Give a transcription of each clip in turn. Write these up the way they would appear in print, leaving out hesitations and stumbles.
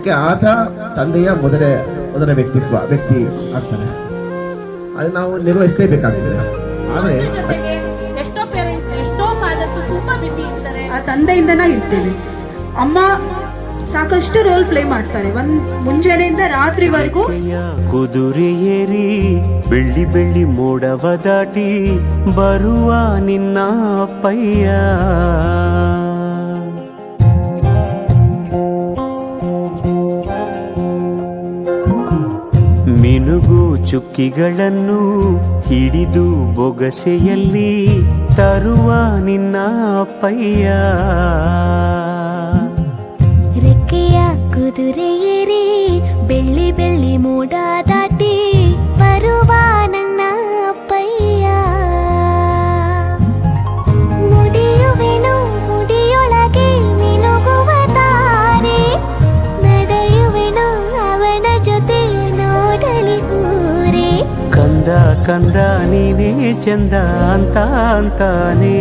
ಯಾಕೆ ಆತ ತಂದೆಯ ಮೊದಲ ವ್ಯಕ್ತಿ ಆಗ್ತಾನೆ. ಅದು ನಾವು ನಿರ್ವಹಿಸಲೇಬೇಕಾಗ್ತದೆ. ಆದರೆ ಎಷ್ಟೋ ಪೇರೆಂಟ್ಸ್, ಎಷ್ಟೋ ಫಾದರ್ಸ್ ತುಂಬಾ ಬಿಸಿ ಇರ್ತಾರೆ. ಆ ತಂದೆಯಿಂದನೇ ಇರ್ತೀವಿ. ಅಮ್ಮ ಸಾಕಷ್ಟು ರೋಲ್ ಪ್ಲೇ ಮಾಡ್ತಾರೆ, ಮುಂಜಾನೆಯಿಂದ ರಾತ್ರಿವರೆಗೂ. ಕುದುರೆ ಏರಿ ಬೆಳ್ಳಿ ಬೆಳ್ಳಿ ಮೋಡವ ದಾಟಿ ಬರುವ ನಿನ್ನ ಅಪ್ಪಯ್ಯ, ಮಿನುಗು ಚುಕ್ಕಿಗಳನ್ನು ಹಿಡಿದು ಬೊಗಸೆಯಲ್ಲಿ ತರುವ ನಿನ್ನ ಅಪ್ಪಯ್ಯ, ರೆಕ್ಕೆಯ ಕುದುರೆ ಏರಿ ಬೆಳ್ಳಿ ಬೆಳ್ಳಿ ಮೋಡ ದಾಟಿ ಬರುವ ನನ್ನ ಅಪ್ಪಯ್ಯ, ಮುಡಿಯುವೆನು ಮುಡಿಯೊಳಗೆ ಮಿನುಗುವ ತಾರೆ, ನಡೆಯುವೆನು ಅವನ ಜೊತೆ ನೋಡಲಿ ಊರೇ. ಕಂದ ಕಂದ ನೀನೇ ಚಂದ ಅಂತ ಅಂತಾನೆ,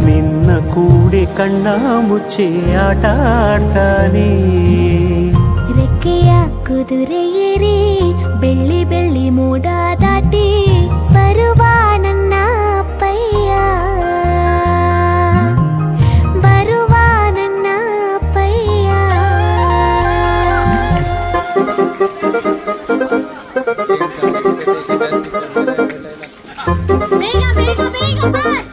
ನಿನ್ನ ಕೂಡೆ ಕಣ್ಣ ಮುಚ್ಚೆ ಆಟ ಆಡ್ತಾನೆ. ರೆಕ್ಕೆಯ ಕುದುರೆ ಏರಿ ಬೆಳ್ಳಿ ಬೆಳ್ಳಿ ಮೋಡ ದಾಟಿ ಬರುವ ನನ್ನ ಅಪ್ಪಯ್ಯ, ಬರುವ ನನ್ನ ಅಪ್ಪಯ್ಯ. ಬೇಗ ಬೇಗ ಬೇಗ ಬಸ್.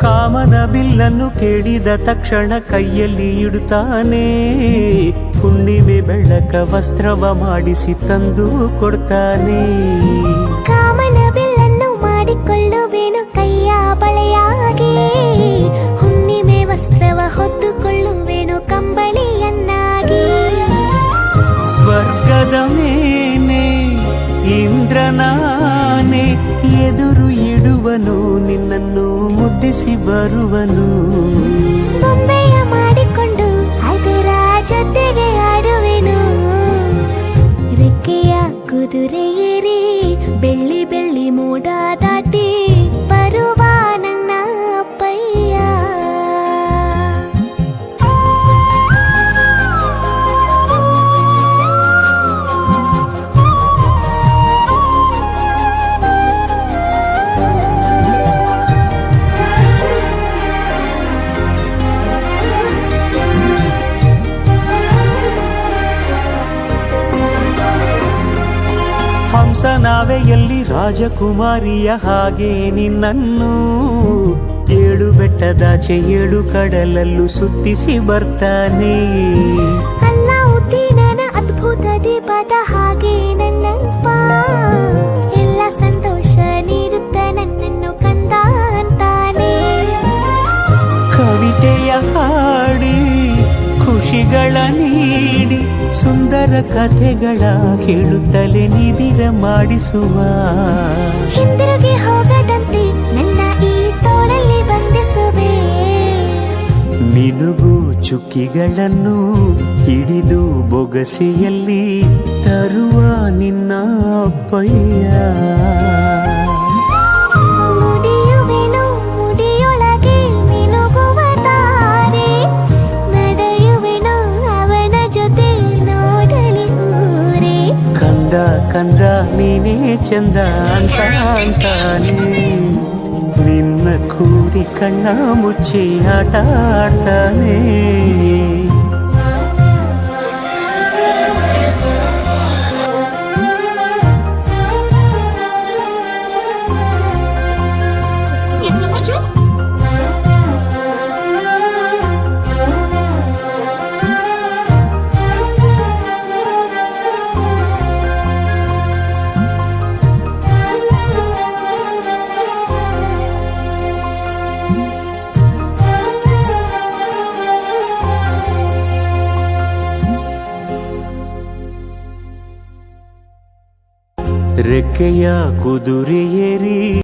ಕಾಮನ ಬಿಲ್ಲನ್ನು ಕೇಳಿದ ತಕ್ಷಣ ಕೈಯಲ್ಲಿ ಇಡುತ್ತಾನೆ, ಹುಣ್ಣಿಮೆ ಬೆಳಕ ವಸ್ತ್ರವ ಮಾಡಿಸಿ ತಂದು ಕೊಡ್ತಾನೆ. ಕಾಮನ ಬಿಲ್ಲನ್ನು ಮಾಡಿಕೊಳ್ಳುವೆನು ಕೈಯ ಬಳೆಯಾಗಿ, ಹುಣ್ಣಿಮೆ ವಸ್ತ್ರವ ಹೊತ್ತುಕೊಳ್ಳುವೆನು ಕಂಬಳಿಯನ್ನಾಗಿ. ಸ್ವರ್ಗದ ಮೇಲೆ ಇಂದ್ರನಾನೆ ಎದುರು ಇಡುವನು, ನಿನ್ನನ್ನು ಮುದ್ದಿಸಿ ಬರುವನು. ಬೊಂಬೆಯ ಮಾಡಿಕೊಂಡು ಅದರ ಜೊತೆಗೆ ಆಡುವೆನು, ರೆಕ್ಕೆಯ ಕುದುರೆ ಏರಿ ಬೆಳ್ಳಿ ಬೆಳ್ಳಿ ಮೋಡ ದಾಟಿ ಬರುವ ನನ್ನ ಅಪ್ಪಯ್ಯ. ಹಂಸನಾವೆಯಲ್ಲಿ ರಾಜಕುಮಾರಿಯ ಹಾಗೆ ನಿನ್ನನ್ನು ಏಳು ಬೆಟ್ಟದಾಚೆ ಏಳು ಕಡಲಲ್ಲೂ ಸುತ್ತಿಸಿ ಬರ್ತಾನೆ. ಅಲ್ಲಾವುದ್ದೀನನ ಅದ್ಭುತ ದೀಪದ ಹಾಗೆ ನನ್ನಪ್ಪ ಎಲ್ಲ ಸಂತೋಷ ನೀಡುತ್ತ ನನ್ನನ್ನು ಕಂದ ಅಂತಾನೆ. ಕವಿತೆಯ ಹಾಡಿ ಖುಷಿಗಳ ನೀಡಿ ಸುಂದರ ಕಥೆಗಳ ಹೇಳುತ್ತಲೇ ನಿದಿರ ಮಾಡಿಸುವ, ಹಿಂದಿರುಗಿ ಹೋಗದಂತೆ ನನ್ನ ಈ ತೋಳಲ್ಲಿ ಬಂಧಿಸುವೆ. ಮಿನುಗು ಚುಕ್ಕಿಗಳನ್ನು ಹಿಡಿದು ಬೊಗಸೆಯಲ್ಲಿ ತರುವ ನಿನ್ನ ಅಪ್ಪಯ್ಯ, ಮುಡಿಯುವೆನು ಮುಡಿಯೊಳಗೆ ಮಿನುಗುವ ತಾರೆ, ನಡೆಯುವೆನು ಅವನ ಜೊತೆ ನೋಡಲಿ ಊರೇ. ಕಂದ ಕಂದ ನೀನೇ ಚಂದ ಅಂತ ಅಂತಾನೆ, ನಿನ್ನ ಕೂಡಿ ಕಣ್ಣ ಮುಚ್ಚಿ ಆಟ ಆಡ್ತಾನೆ. ರೆಕ್ಕೆಯ ಕುದುರೆ ಏರಿ